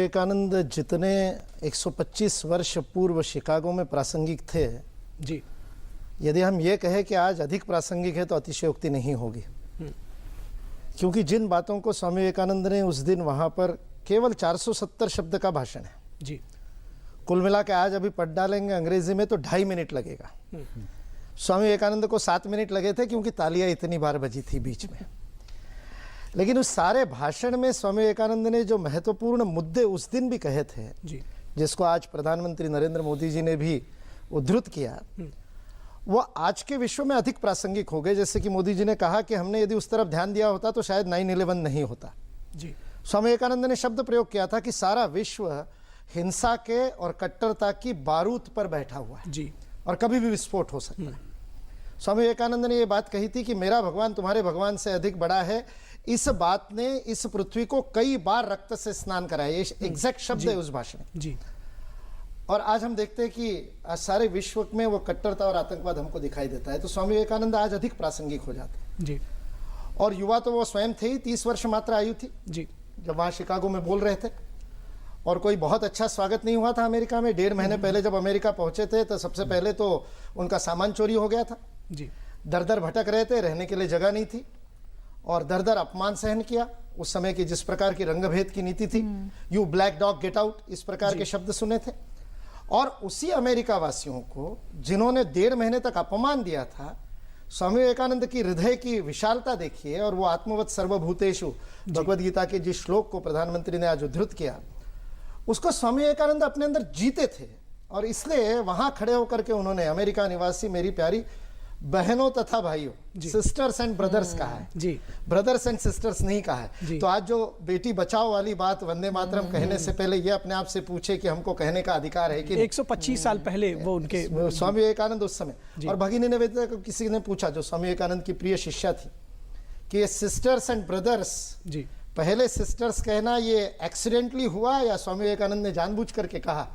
विवेकानंद जितने 125 वर्ष पूर्व शिकागो में प्रासंगिक थे जी, यदि हम ये कहें कि आज अधिक प्रासंगिक है तो अतिशयोक्ति नहीं होगी। क्योंकि जिन बातों को स्वामी विवेकानंद ने उस दिन वहाँ पर केवल 470 शब्द का भाषण है जी, कुल मिला के आज अभी पढ़ डालेंगे अंग्रेजी में तो 2.5 मिनट लगेगा। स्वामी विवेकानंद को 7 मिनट लगे थे क्योंकि तालियां इतनी बार बजी थी बीच में। लेकिन उस सारे भाषण में स्वामी विवेकानंद ने जो महत्वपूर्ण मुद्दे उस दिन भी कहे थे जी, जिसको आज प्रधानमंत्री नरेंद्र मोदी जी ने भी उद्धृत किया, वो आज के विश्व में अधिक प्रासंगिक हो गए। जैसे कि मोदी जी ने कहा कि हमने यदि उस तरफ ध्यान दिया होता तो शायद 9/11 नहीं होता। जी, स्वामी विवेकानंद ने शब्द प्रयोग किया था कि सारा विश्व हिंसा के और कट्टरता की बारूद पर बैठा हुआ है जी, और कभी भी विस्फोट हो सकता है। स्वामी विवेकानंद ने ये बात कही थी कि मेरा भगवान तुम्हारे भगवान से अधिक बड़ा है। इस बात ने इस पृथ्वी को कई बार रक्त से स्नान कराया। ये एग्जैक्ट शब्द है उस भाषण में। जी, और आज हम देखते हैं कि आज सारे विश्व में वो कट्टरता और आतंकवाद हमको दिखाई देता है। तो स्वामी विवेकानंद आज अधिक प्रासंगिक हो जाते हैं। जी, और युवा तो वो स्वयं थे ही, 30 वर्ष मात्र आयु थी जी, जब वहाँ शिकागो में बोल रहे थे। और कोई बहुत अच्छा स्वागत नहीं हुआ था अमेरिका में। 1.5 महीने पहले जब अमेरिका पहुंचे थे तो सबसे पहले तो उनका सामान चोरी हो गया था। जी, दर दर भटक रहे थे, रहने के लिए जगह नहीं थी और दर दर अपमान सहन किया। उस समय की जिस प्रकार की रंगभेद की नीति थी, you black dog get out, इस प्रकार के शब्द सुने थे। और उसी अमेरिका वासियों को जिन्होंने 1.5 महीने तक अपमान दिया था, स्वामी विवेकानंद की हृदय की विशालता देखिए। और वो आत्मवत् सर्वभूतेषु भगवद गीता के जिस श्लोक को प्रधानमंत्री ने आज उद्धृत किया, उसको स्वामी विवेकानंद अपने अंदर जीते थे। और इसलिए वहां खड़े होकर के उन्होंने अमेरिका निवासी मेरी प्यारी बहनों तथा भाइयों, सिस्टर्स एंड ब्रदर्स कहा है जी, ब्रदर्स एंड सिस्टर्स नहीं कहा है। तो आज जो बेटी बचाओ वाली बात वंदे मातरम कहने से पहले ये अपने आप से पूछे कि हमको कहने का अधिकार है कि 125 साल पहले वो उनके स्वामी विवेकानंद उस समय। और भगिनी निवेदिता को किसी ने पूछा, जो स्वामी विवेकानंद की प्रिय शिष्या थी, कि ये सिस्टर्स एंड ब्रदर्स, जी, पहले सिस्टर्स कहना ये एक्सीडेंटली हुआ या स्वामी विवेकानंद ने जानबूझ करके कहा?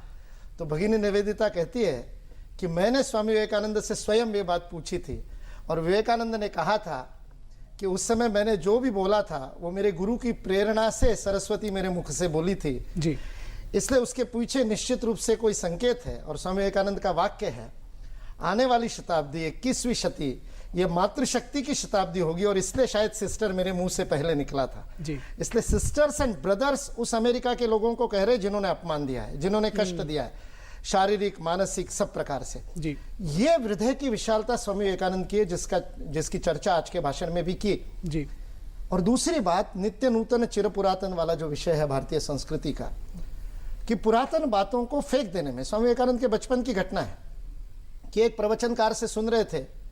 तो भगिनी निवेदिता कहती है कि मैंने स्वामी विवेकानंद से स्वयं ये बात पूछी थी और विवेकानंद ने कहा था कि उस समय मैंने जो भी बोला था वो मेरे गुरु की प्रेरणा से सरस्वती मेरे मुख से बोली थी। जी, इसलिए उसके पीछे निश्चित रूप से कोई संकेत है। और स्वामी विवेकानंद का वाक्य है, आने वाली शताब्दी 21वीं शती ये मातृशक्ति की शताब्दी होगी और इसलिए शायद सिस्टर मेरे मुंह से पहले निकला था। जी, इसलिए सिस्टर्स एंड ब्रदर्स उस अमेरिका के लोगों को कह रहे जिन्होंने अपमान दिया है, जिन्होंने कष्ट दिया है, शारीरिक मानसिक सब प्रकार से। जी, ये हृदय की विशालता स्वामी विवेकानंद की है, जिसकी चर्चा आज के भाषण में भी की। जी, और दूसरी बात, नित्य नूतन चिर पुरातन वाला जो विषय है भारतीय संस्कृति का, कि पुरातन बातों को फेंक देने में। स्वामी विवेकानंद के बचपन की घटना है कि एक प्रवचनकार से सुन रहे थे,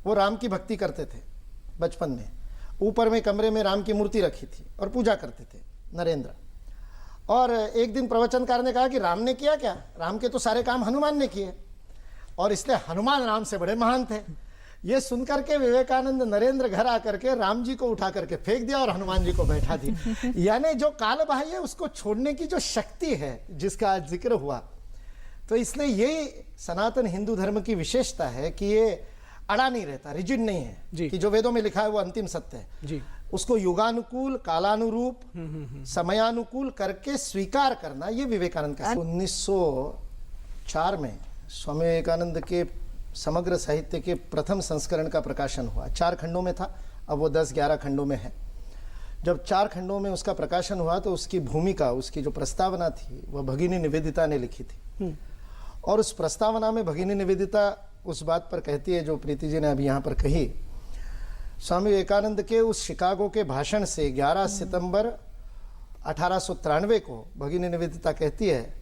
वो राम की भक्ति करते थे बचपन में। ऊपर में कमरे में राम की मूर्ति रखी थी और पूजा करते थे नरेंद्र। और एक दिन प्रवचनकार ने कहा कि राम ने किया क्या? राम के तो सारे काम हनुमान ने किए और इसलिए हनुमान राम से बड़े महान थे। ये सुनकर के विवेकानंद नरेंद्र घर आकर के राम जी को उठा करके फेंक दिया और हनुमान जी को बैठा दी। यानी जो काल बाह्य है उसको छोड़ने की जो शक्ति है जिसका आज जिक्र हुआ, तो इसलिए यही सनातन हिंदू धर्म की विशेषता है कि ये अड़ा नहीं रहता, रिजिड नहीं है कि जो वेदों में लिखा है वो अंतिम सत्य है। जी, उसको युगानुकूल, कालानुरूप, समयानुकूल करके स्वीकार करना, ये विवेकानंद का। 1904 में स्वामी विवेकानंद के समग्र साहित्य के प्रथम संस्करण का प्रकाशन हुआ। 4 खंडों में था, अब वो 10-11 खंडों में है। जब 4 खंडों में उसका प्रकाशन हुआ तो उसकी भूमिका, उसकी जो प्रस्तावना थी वह भगिनी निवेदिता ने लिखी थी। और उस प्रस्तावना में भगिनी निवेदिता उस बात पर कहती है जो प्रीति जी ने अभी यहाँ पर कही। स्वामी विवेकानंद के उस शिकागो के भाषण से 11 सितंबर 1893 को भगिनी निवेदिता कहती है,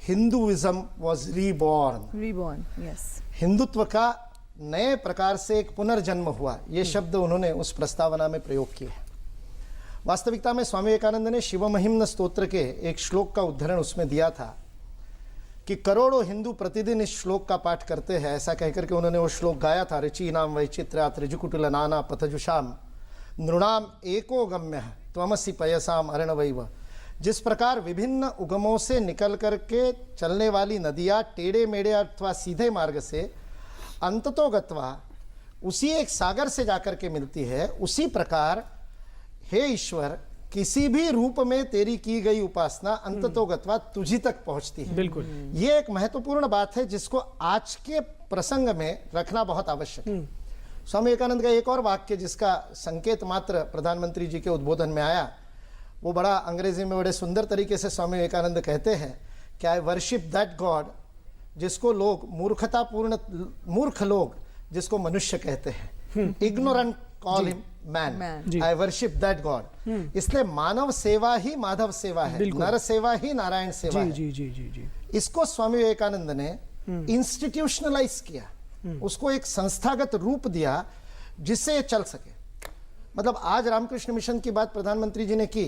Hinduism was reborn, yes, Hindutva का नए प्रकार से एक पुनर्जन्म हुआ। ये शब्द उन्होंने उस प्रस्तावना में प्रयोग किए हैं। वास्तविकता में स्वामी विवेकानंद ने शिव महिम्न स्तोत्र के एक श्लोक का उद्धरण उसमें दिया था कि करोड़ों हिंदू प्रतिदिन इस श्लोक का पाठ करते हैं, ऐसा कहकर के उन्होंने वो श्लोक गाया था। ऋचीनाम वैचित्र्या त्रिजुकुटुल नाना पथजुषाम नृणाम एको गम्य त्वमसि पयसाम अर्णवैव। जिस प्रकार विभिन्न उगमों से निकल करके चलने वाली नदियाँ टेढ़े मेढ़े अथवा सीधे मार्ग से अंततोगत्वा उसी एक सागर से जाकर के मिलती है, उसी प्रकार हे ईश्वर किसी भी रूप में तेरी की गई उपासना अंततोगत्वा तुझी तक पहुंचती है। बिल्कुल। ये एक महत्वपूर्ण बात है जिसको आज के प्रसंग में रखना बहुत आवश्यक है। स्वामी विवेकानंद का एक और वाक्य जिसका संकेत मात्र प्रधानमंत्री जी के उद्बोधन में आया, वो बड़ा अंग्रेजी में बड़े सुंदर तरीके से स्वामी विवेकानंद कहते हैं कि आई वर्शिप दैट गॉड जिसको लोग मूर्ख लोग जिसको मनुष्य कहते हैं, ignorant call him man, I worship that God. इसलिए मानव सेवा ही माधव सेवा है, नर सेवा ही नारायण सेवा है। जी जी जी जी। इसको स्वामी विवेकानंद ने इंस्टीट्यूशनलाइज किया, उसको एक संस्थागत रूप दिया जिससे ये चल सके। मतलब आज रामकृष्ण मिशन की बात प्रधानमंत्री जी ने की,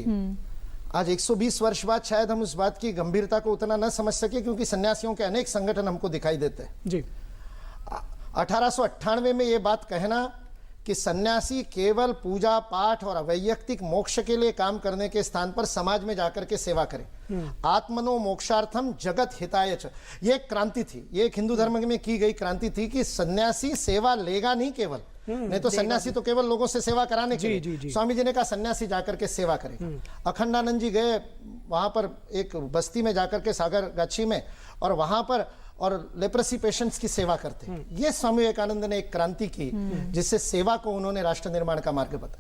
आज 120 वर्ष बाद शायद हम उस बात की गंभीरता को उतना न समझ सके क्योंकि सन्यासियों के अनेक संगठन हमको दिखाई देते हैं। जी। 1898 में ये बात कहना कि सन्यासी केवल पूजा पाठ और वैयक्तिक मोक्ष के लिए काम करने के स्थान पर समाज में जाकर के सेवा करें, आत्मनो मोक्षार्थम जगत हिताय च, ये एक क्रांति थी। ये एक हिंदू धर्म में की गई क्रांति थी कि सन्यासी सेवा लेगा नहीं केवल, नहीं तो सन्यासी तो केवल लोगों से सेवा कराने के लिए। स्वामी जी ने कहा सन्यासी जाकर के सेवा करेगा। अखंडानंद जी गए वहां पर एक बस्ती में जाकर के सागर गाछी में, और वहां पर और लेप्रेसी पेशेंट्स की सेवा करते हैं। ये स्वामी विवेकानंद ने एक क्रांति की जिससे सेवा को उन्होंने राष्ट्र निर्माण का मार्ग बताया।